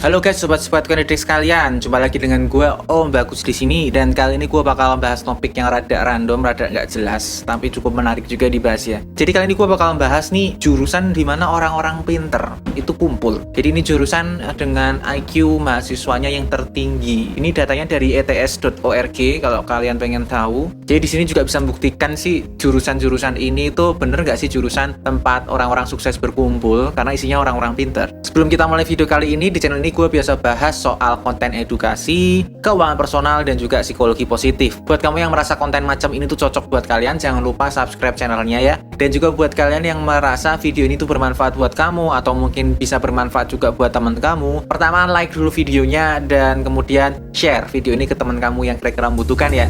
Halo guys, sobat-sobat Konedik sekalian, jumpa lagi dengan gue Om Bagus di sini. Dan kali ini gue bakal bahas topik yang rada random, rada nggak jelas, tapi cukup menarik juga dibahas ya. Jadi kali ini gue bakal bahas nih jurusan di mana orang-orang pinter itu kumpul. Jadi ini jurusan dengan IQ mahasiswanya yang tertinggi. Ini datanya dari ets.org kalau kalian pengen tahu. Jadi di sini juga bisa membuktikan sih jurusan-jurusan ini itu bener nggak sih jurusan tempat orang-orang sukses berkumpul karena isinya orang-orang pinter. Sebelum kita mulai video kali ini di channel ini gue biasa bahas soal konten edukasi, keuangan personal, dan juga psikologi positif. Buat kamu yang merasa konten macam ini tuh cocok buat kalian, jangan lupa subscribe channelnya ya. Dan juga buat kalian yang merasa video ini tuh bermanfaat buat kamu, atau mungkin bisa bermanfaat juga buat teman kamu, pertama like dulu videonya, dan kemudian share video ini ke teman kamu yang kira-kira membutuhkan ya.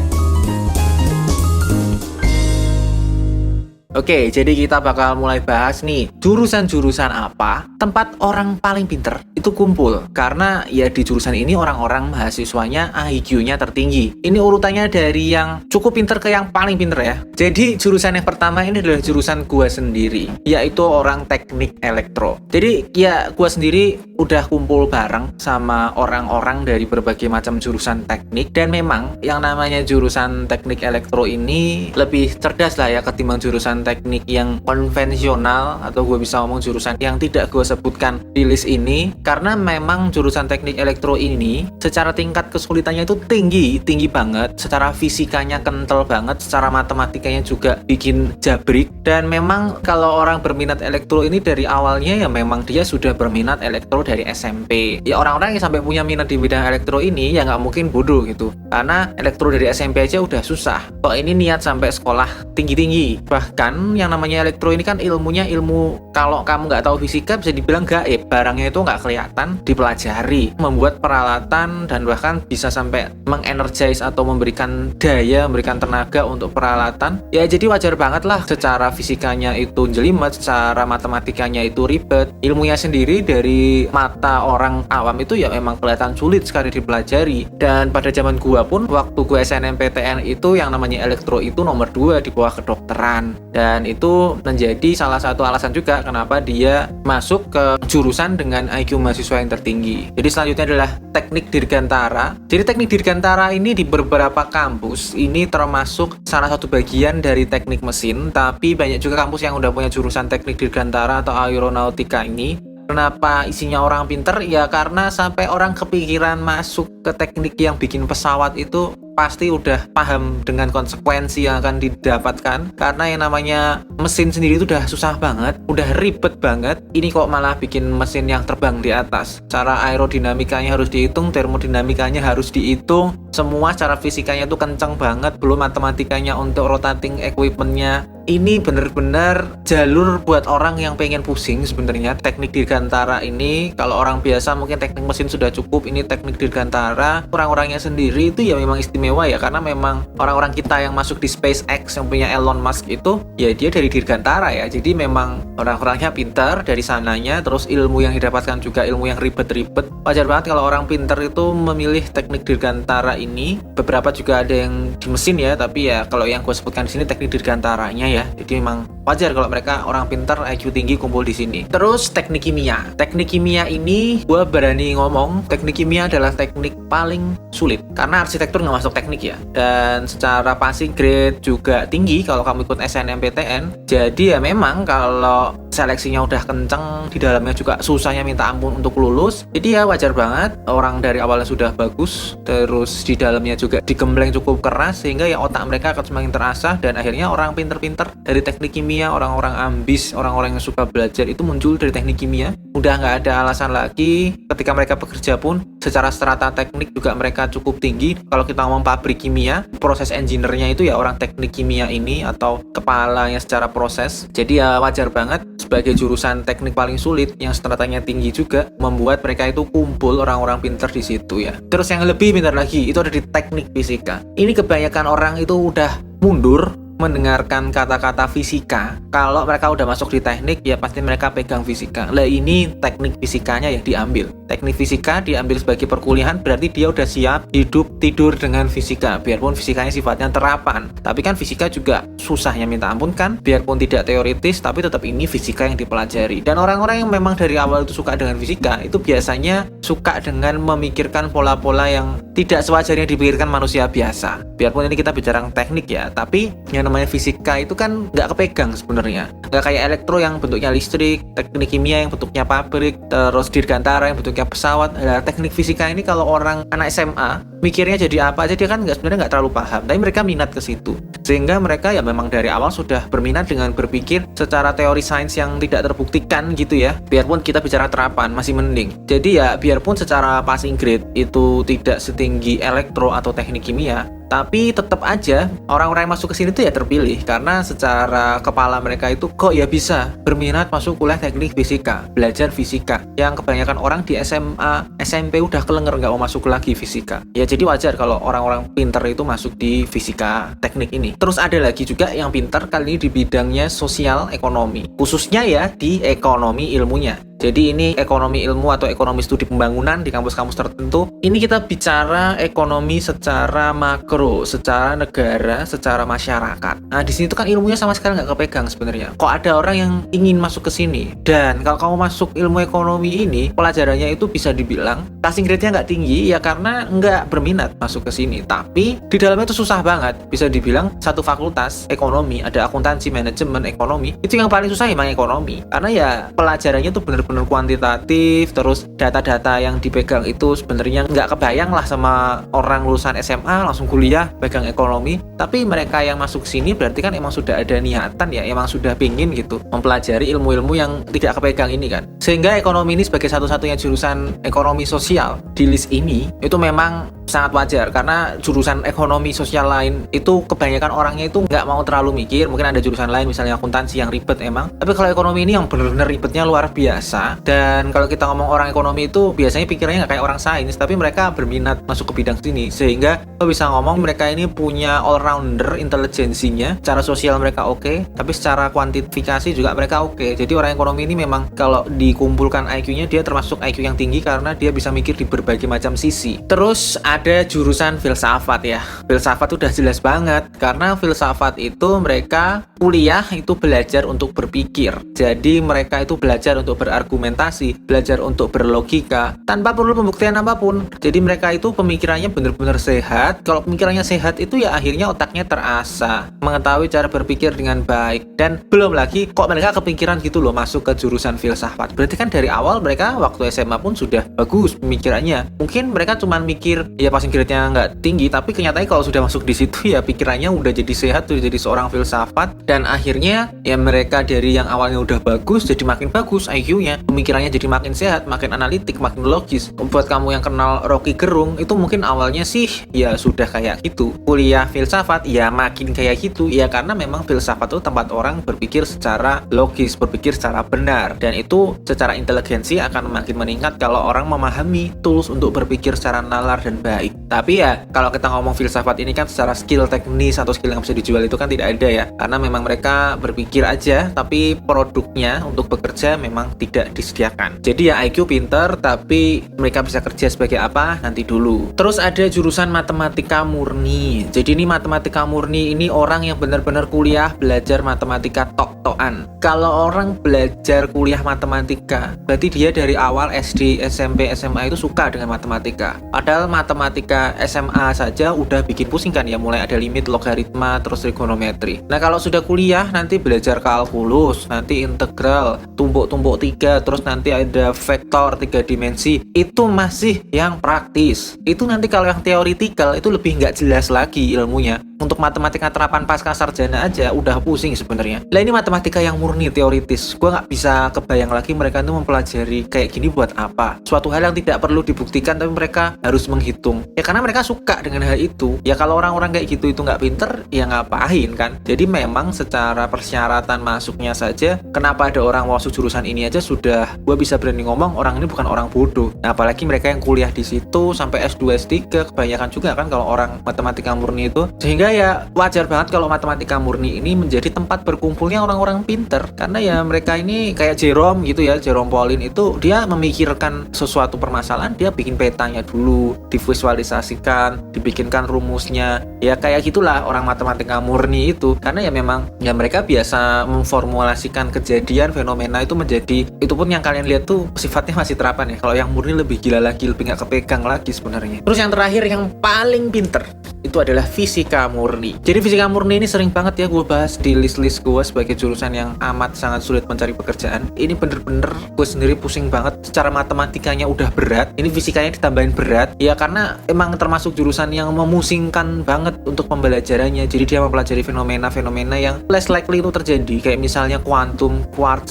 Oke, jadi kita bakal mulai bahas nih jurusan-jurusan apa tempat orang paling pinter itu kumpul. Karena ya di jurusan ini orang-orang mahasiswanya IQ-nya tertinggi. Ini urutannya dari yang cukup pinter ke yang paling pinter ya. Jadi jurusan yang pertama ini adalah jurusan gua sendiri, yaitu orang teknik elektro. Jadi ya gua sendiri udah kumpul bareng sama orang-orang dari berbagai macam jurusan teknik. Dan memang yang namanya jurusan teknik elektro ini lebih cerdas lah ya ketimbang jurusan teknik yang konvensional, atau gue bisa ngomong jurusan yang tidak gue sebutkan di list ini, karena memang jurusan teknik elektro ini secara tingkat kesulitannya itu tinggi banget, secara fisikanya kental banget, secara matematikanya juga bikin jabrik. Dan memang kalau orang berminat elektro ini dari awalnya ya memang dia sudah berminat elektro dari SMP. Ya orang-orang yang sampai punya minat di bidang elektro ini ya nggak mungkin bodoh gitu, karena elektro dari SMP aja udah susah, kok ini niat sampai sekolah tinggi-tinggi. Bahkan yang namanya elektro ini kan ilmunya ilmu, kalau kamu nggak tahu fisika bisa dibilang gaib, barangnya itu nggak kelihatan, dipelajari, membuat peralatan, dan bahkan bisa sampai mengenergize atau memberikan daya, memberikan tenaga untuk peralatan. Ya jadi wajar banget lah secara fisikanya itu jelimet, secara matematikanya itu ribet. Ilmunya sendiri dari mata orang awam itu ya memang kelihatan sulit sekali dipelajari. Dan pada zaman gua pun, waktu gua SNMPTN itu yang namanya elektro itu nomor 2 di bawah kedokteran. Dan itu menjadi salah satu alasan juga kenapa dia masuk ke jurusan dengan IQ mahasiswa yang tertinggi. Jadi selanjutnya adalah teknik dirgantara. Jadi teknik dirgantara ini di beberapa kampus ini termasuk salah satu bagian dari teknik mesin, tapi banyak juga kampus yang udah punya jurusan teknik dirgantara atau aeronautika ini. Kenapa isinya orang pinter? Ya karena sampai orang kepikiran masuk ke teknik yang bikin pesawat itu pasti udah paham dengan konsekuensi yang akan didapatkan. Karena yang namanya mesin sendiri itu udah susah banget, udah ribet banget. Ini kok malah bikin mesin yang terbang di atas. Cara aerodinamikanya harus dihitung, termodinamikanya harus dihitung, semua secara fisikanya tuh kenceng banget, belum matematikanya untuk rotating equipment-nya. Ini bener-bener jalur buat orang yang pengen pusing sebenarnya. Teknik dirgantara ini, kalau orang biasa mungkin teknik mesin sudah cukup, ini teknik dirgantara orang-orangnya sendiri itu ya memang istimewa ya, karena memang orang-orang kita yang masuk di SpaceX yang punya Elon Musk itu ya dia dari dirgantara ya. Jadi memang orang-orangnya pintar dari sananya, terus ilmu yang didapatkan juga ilmu yang ribet-ribet. Wajar banget kalau orang pintar itu memilih teknik dirgantara ini. Beberapa juga ada yang di mesin ya, tapi ya kalau yang gue sebutkan di sini teknik dirgantaranya ya. Jadi memang wajar kalau mereka orang pintar IQ tinggi kumpul di sini. Terus teknik kimia. Teknik kimia ini gue berani ngomong, teknik kimia adalah teknik paling sulit karena arsitektur nggak masuk teknik ya. Dan secara passing grade juga tinggi kalau kamu ikut SNMPTN. Jadi ya memang kalau seleksinya udah kenceng, di dalamnya juga susahnya minta ampun untuk lulus. Jadi ya wajar banget orang dari awalnya sudah bagus, terus di dalamnya juga digembleng cukup keras, sehingga ya otak mereka akan semakin terasah. Dan akhirnya orang pinter-pinter dari teknik kimia, orang-orang ambis, orang-orang yang suka belajar itu muncul dari teknik kimia. Udah nggak ada alasan lagi ketika mereka bekerja pun secara strata teknik juga mereka cukup tinggi. Kalau kita ngomong pabrik kimia, proses engineer-nya itu ya orang teknik kimia ini atau kepalanya secara proses. Jadi ya wajar banget sebagai jurusan teknik paling sulit yang stratanya tinggi juga membuat mereka itu kumpul orang-orang pinter di situ ya. Terus yang lebih pintar lagi itu ada di teknik fisika. Ini kebanyakan orang itu udah mundur mendengarkan kata-kata fisika, kalau mereka udah masuk di teknik ya pasti mereka pegang fisika. Lah ini teknik fisikanya yang diambil. Teknik fisika diambil sebagai perkuliahan, berarti dia udah siap hidup tidur dengan fisika. Biarpun fisikanya sifatnya terapan, tapi kan fisika juga susahnya minta ampun kan. Biarpun tidak teoritis, tapi tetap ini fisika yang dipelajari. Dan orang-orang yang memang dari awal itu suka dengan fisika, itu biasanya suka dengan memikirkan pola-pola yang tidak sewajarnya dipikirkan manusia biasa. Biarpun ini kita bicara teknik ya, tapi yang namanya fisika itu kan nggak kepegang sebenarnya. Nggak kayak elektro yang bentuknya listrik, teknik kimia yang bentuknya pabrik, terus dirgantara yang bentuknya pesawat. Nah, teknik fisika ini kalau orang anak SMA mikirnya jadi apa aja dia kan sebenarnya nggak terlalu paham, tapi mereka minat ke situ. Sehingga mereka ya memang dari awal sudah berminat dengan berpikir secara teori sains yang tidak terbuktikan gitu ya. Biarpun kita bicara terapan masih mending. Jadi ya biarpun secara passing grade itu tidak setinggi elektro atau teknik kimia, tapi tetap aja orang-orang yang masuk ke sini tuh ya terpilih karena secara kepala mereka itu kok ya bisa berminat masuk kuliah teknik fisika, belajar fisika. Yang kebanyakan orang di SMA, SMP udah kelenger nggak mau masuk lagi fisika. Ya jadi wajar kalau orang-orang pinter itu masuk di fisika teknik ini. Terus ada lagi juga yang pinter kali ini di bidangnya sosial ekonomi, khususnya ya di ekonomi ilmunya. Jadi ini ekonomi ilmu atau ekonomi studi pembangunan di kampus-kampus tertentu. Ini kita bicara ekonomi secara makro, secara negara, secara masyarakat. Nah di sini tuh kan ilmunya sama sekali nggak kepegang sebenarnya. Kok ada orang yang ingin masuk ke sini? Dan kalau kamu masuk ilmu ekonomi ini, pelajarannya itu bisa dibilang passing grade-nya nggak tinggi ya karena nggak berminat masuk ke sini. Tapi di dalamnya itu susah banget. Bisa dibilang satu fakultas ekonomi, ada akuntansi, manajemen, ekonomi. Itu yang paling susah emang ekonomi. Karena ya pelajarannya tuh bener-bener kuantitatif, terus data-data yang dipegang itu sebenarnya nggak kebayang lah sama orang lulusan SMA langsung kuliah pegang ekonomi. Tapi mereka yang masuk sini berarti kan emang sudah ada niatan ya, emang sudah pingin gitu mempelajari ilmu-ilmu yang tidak kepegang ini kan. Sehingga ekonomi ini sebagai satu-satunya jurusan ekonomi sosial di list ini itu memang sangat wajar karena jurusan ekonomi sosial lain itu kebanyakan orangnya itu nggak mau terlalu mikir. Mungkin ada jurusan lain misalnya akuntansi yang ribet emang, tapi kalau ekonomi ini yang benar-benar ribetnya luar biasa. Dan kalau kita ngomong orang ekonomi itu biasanya pikirannya nggak kayak orang sains, tapi mereka berminat masuk ke bidang sini sehingga lo bisa ngomong mereka ini punya all-rounder intelijensinya. Secara sosial mereka oke, tapi secara kuantifikasi juga mereka oke. Jadi orang ekonomi ini memang kalau dikumpulkan IQ-nya dia termasuk IQ yang tinggi karena dia bisa mikir di berbagai macam sisi. Terus ada jurusan filsafat ya. Filsafat udah jelas banget karena filsafat itu mereka kuliah itu belajar untuk berpikir. Jadi mereka itu belajar untuk berargumentasi, belajar untuk berlogika tanpa perlu pembuktian apapun. Jadi mereka itu pemikirannya benar-benar sehat. Kalau pemikirannya sehat itu ya akhirnya otaknya terasah, mengetahui cara berpikir dengan baik. Dan belum lagi kok mereka kepikiran gitu loh masuk ke jurusan filsafat. Berarti kan dari awal mereka waktu SMA pun sudah bagus pemikirannya. Mungkin mereka cuma mikir ya passing grade-nya nggak tinggi, tapi kenyataannya kalau sudah masuk di situ ya pikirannya udah jadi sehat, udah jadi seorang filsafat. Dan akhirnya ya mereka dari yang awalnya udah bagus jadi makin bagus IQ-nya, pemikirannya jadi makin sehat, makin analitik, makin logis. Buat kamu yang kenal Rocky Gerung itu mungkin awalnya sih ya sudah kayak gitu. Kuliah filsafat ya makin kayak gitu ya karena memang filsafat itu tempat orang berpikir secara logis, berpikir secara benar, dan itu secara inteligensi akan makin meningkat kalau orang memahami tools untuk berpikir secara nalar dan baik. Tapi ya kalau kita ngomong filsafat ini kan secara skill teknis atau skill yang bisa dijual itu kan tidak ada ya, karena memang mereka berpikir aja tapi produknya untuk bekerja memang tidak disediakan. Jadi ya IQ pinter tapi mereka bisa kerja sebagai apa nanti dulu. Terus ada jurusan matematika murni. Jadi ini matematika murni ini orang yang benar-benar kuliah belajar matematika tok-tokan. Kalau orang belajar kuliah matematika berarti dia dari awal SD, SMP, SMA itu suka dengan matematika. Padahal matematika SMA saja udah bikin pusing kan ya, mulai ada limit, logaritma, terus trigonometri. Nah kalau sudah kuliah nanti belajar kalkulus, nanti integral, tumpuk-tumpuk 3, terus nanti ada vektor 3 dimensi. Itu masih yang praktis. Itu nanti kalau yang teoritikal itu lebih nggak jelas lagi ilmunya. Untuk matematika terapan pasca sarjana aja udah pusing sebenarnya. Lah ini matematika yang murni teoritis. Gue nggak bisa kebayang lagi mereka itu mempelajari kayak gini buat apa. Suatu hal yang tidak perlu dibuktikan tapi mereka harus menghitung. Ya karena mereka suka dengan hal itu. Ya kalau orang-orang kayak gitu itu nggak pinter, ya ngapain kan. Jadi memang secara persyaratan masuknya saja, kenapa ada orang masuk jurusan ini aja sudah gue bisa berani ngomong orang ini bukan orang bodoh. Nah, apalagi mereka yang kuliah di situ sampai S2, S3 kebanyakan juga kan kalau orang matematika murni itu. Sehingga ya wajar banget kalau matematika murni ini menjadi tempat berkumpulnya orang-orang pinter. Karena ya mereka ini kayak Jerome gitu ya, Jerome Pauline itu dia memikirkan sesuatu permasalahan, dia bikin petanya dulu, divisualisasikan, dibikinkan rumusnya. Ya kayak gitulah orang matematika murni itu. Karena ya memang ya mereka biasa memformulasikan kejadian, fenomena itu menjadi, itu pun yang kalian lihat tuh sifatnya masih terapan ya. Kalau yang murni lebih gila lagi, lebih nggak kepegang lagi sebenarnya. Terus yang terakhir yang paling pinter itu adalah fisika murni. Jadi fisika murni ini sering banget ya gue bahas di list-list gue sebagai jurusan yang amat sangat sulit mencari pekerjaan. Ini bener-bener gue sendiri pusing banget. Secara matematikanya udah berat, ini fisikanya ditambahin berat. Ya karena emang termasuk jurusan yang memusingkan banget untuk pembelajarannya. Jadi dia mempelajari fenomena-fenomena yang less likely itu terjadi. Kayak misalnya kuantum, quark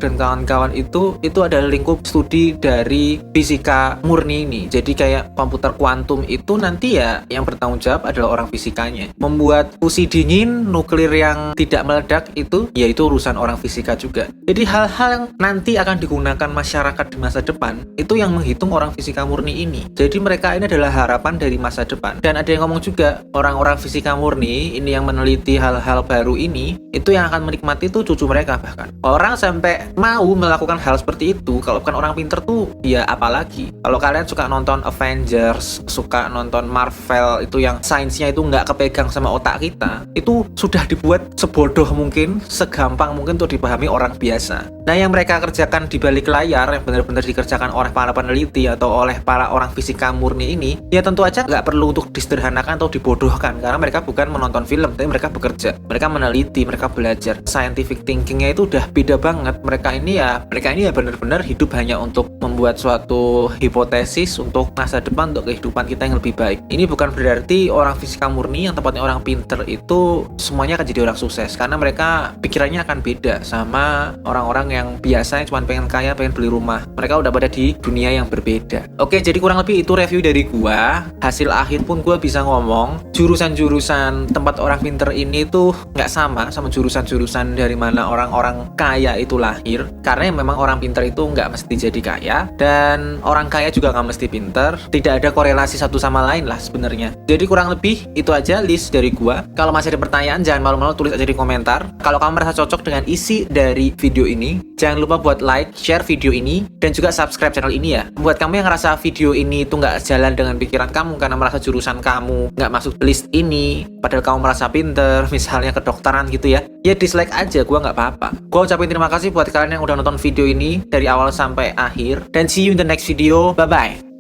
dan kawan-kawan itu adalah lingkup studi dari fisika murni ini. Jadi kayak komputer kuantum itu nanti ya yang bertanggung jawab adalah orang fisikanya. Membuat fusi dingin, nuklir yang tidak meledak itu yaitu urusan orang fisika juga. Jadi hal-hal yang nanti akan digunakan masyarakat di masa depan itu yang menghitung orang fisika murni ini. Jadi mereka ini adalah harapan dari masa depan. Dan ada yang ngomong juga, orang-orang fisika murni ini yang meneliti hal-hal baru ini, itu yang akan menikmati itu cucu mereka bahkan. Orang sampai mau melakukan hal seperti itu, kalau bukan orang pinter tuh ya apalagi. Kalau kalian suka nonton Avengers, suka nonton Marvel itu yang sainsnya itu nggak kepegang sama otak kita, itu sudah dibuat sebodoh mungkin, segampang mungkin untuk dipahami orang biasa. Nah yang mereka kerjakan di balik layar, yang benar-benar dikerjakan oleh para peneliti atau oleh para orang fisika murni ini, ya tentu aja nggak perlu untuk disederhanakan atau dibodohkan, karena mereka bukan menonton film, tapi mereka bekerja, mereka meneliti, mereka belajar. Scientific thinkingnya itu udah beda banget. Mereka ini ya benar-benar hidup hanya untuk membuat suatu hipotesis untuk masa depan, untuk kehidupan kita yang lebih baik. Ini bukan berarti orang fisika murni yang tepatnya orang pinter itu semuanya akan jadi orang sukses, karena mereka pikirannya akan beda sama orang-orang yang biasanya cuma pengen kaya, pengen beli rumah. Mereka udah pada di dunia yang berbeda. Oke, jadi kurang lebih itu review dari gua. Hasil akhir pun gua bisa ngomong, jurusan-jurusan tempat orang pinter ini tuh nggak sama jurusan-jurusan dari mana orang-orang kaya itu lahir. Karena memang orang pinter itu nggak mesti jadi kaya, dan orang kaya juga nggak mesti pinter. Tidak ada korelasi satu sama lain lah sebenarnya. Jadi kurang lebih itu aja list dari gua. Kalau masih ada pertanyaan, jangan malu-malu tulis aja di komentar. Kalau kamu merasa cocok dengan isi dari video ini, jangan lupa buat like, share video ini, dan juga subscribe channel ini ya. Buat kamu yang ngerasa video ini tuh nggak jalan dengan pikiran kamu karena merasa jurusan kamu nggak masuk list ini, padahal kamu merasa pinter, misalnya kedokteran gitu ya, ya dislike aja, gua nggak apa-apa. Gua ucapin terima kasih buat kalian yang udah nonton video ini dari awal sampai akhir, dan see you in the next video. Bye-bye.